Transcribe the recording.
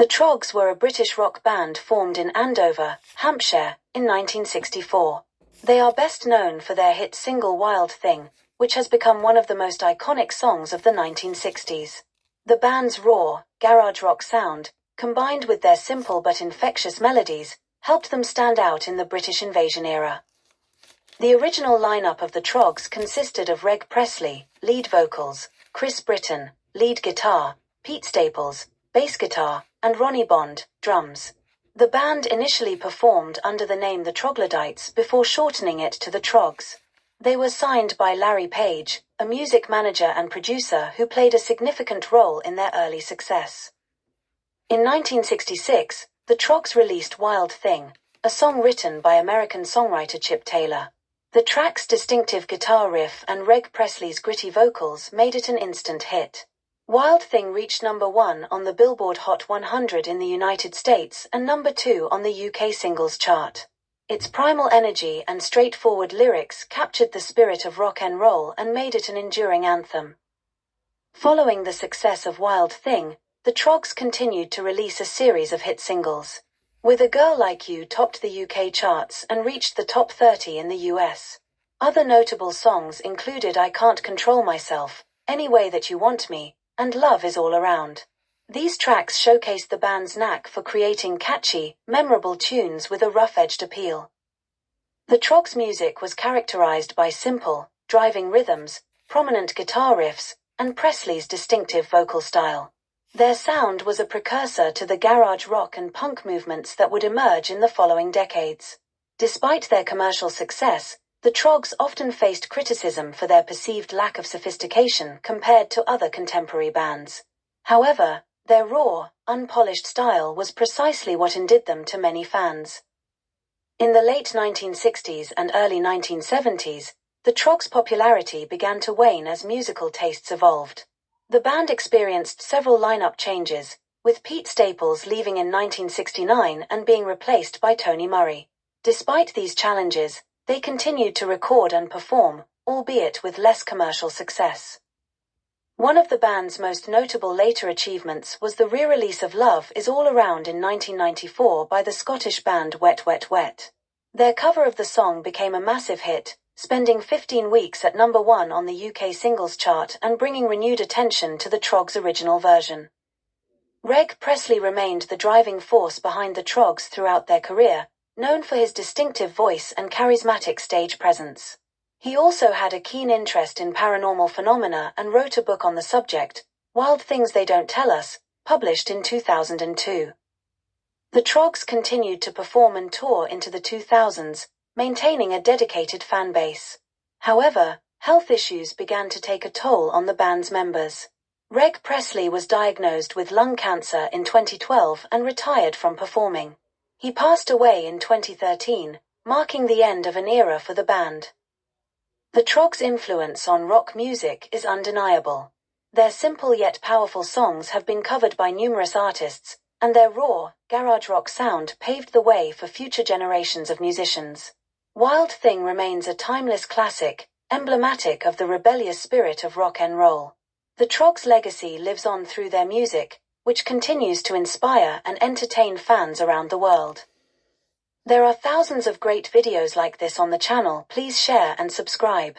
The Troggs were a British rock band formed in Andover, Hampshire, in 1964. They are best known for their hit single Wild Thing, which has become one of the most iconic songs of the 1960s. The band's raw, garage rock sound, combined with their simple but infectious melodies, helped them stand out in the British invasion era. The original lineup of the Troggs consisted of Reg Presley, lead vocals, Chris Britton, lead guitar, Pete Staples, bass guitar, and Ronnie Bond, drums. The band initially performed under the name the Troglodytes before shortening it to the Troggs. They were signed by Larry Page, a music manager and producer who played a significant role in their early success. In 1966, the Troggs released Wild Thing, a song written by American songwriter Chip Taylor. The track's distinctive guitar riff and Reg Presley's gritty vocals made it an instant hit. Wild Thing reached number 1 on the Billboard Hot 100 in the United States and number 2 on the UK singles chart. Its primal energy and straightforward lyrics captured the spirit of rock and roll and made it an enduring anthem. Following the success of Wild Thing, the Troggs continued to release a series of hit singles. With a Girl Like You topped the UK charts and reached the top 30 in the US. Other notable songs included I Can't Control Myself, Any Way That You Want Me, and Love Is All Around. These tracks showcased the band's knack for creating catchy, memorable tunes with a rough-edged appeal. The Troggs' music was characterized by simple, driving rhythms, prominent guitar riffs, and Presley's distinctive vocal style. Their sound was a precursor to the garage rock and punk movements that would emerge in the following decades. Despite their commercial success, the Troggs often faced criticism for their perceived lack of sophistication compared to other contemporary bands. However, their raw, unpolished style was precisely what endeared them to many fans. In the late 1960s and early 1970s, the Troggs' popularity began to wane as musical tastes evolved. The band experienced several lineup changes, with Pete Staples leaving in 1969 and being replaced by Tony Murray. Despite these challenges, they continued to record and perform, albeit with less commercial success. One of the band's most notable later achievements was the re-release of Love Is All Around in 1994 by the Scottish band Wet Wet Wet. Their cover of the song became a massive hit, spending 15 weeks at number 1 on the UK singles chart and bringing renewed attention to the Troggs' original version. Reg Presley remained the driving force behind the Troggs throughout their career, known for his distinctive voice and charismatic stage presence. He also had a keen interest in paranormal phenomena and wrote a book on the subject, Wild Things They Don't Tell Us, published in 2002. The Troggs continued to perform and tour into the 2000s, maintaining a dedicated fan base. However, health issues began to take a toll on the band's members. Reg Presley was diagnosed with lung cancer in 2012 and retired from performing. He passed away in 2013, marking the end of an era for the band. The Troggs' influence on rock music is undeniable. Their simple yet powerful songs have been covered by numerous artists, and their raw, garage rock sound paved the way for future generations of musicians. Wild Thing remains a timeless classic, emblematic of the rebellious spirit of rock and roll. The Troggs' legacy lives on through their music, which continues to inspire and entertain fans around the world. There are thousands of great videos like this on the channel. Please share and subscribe.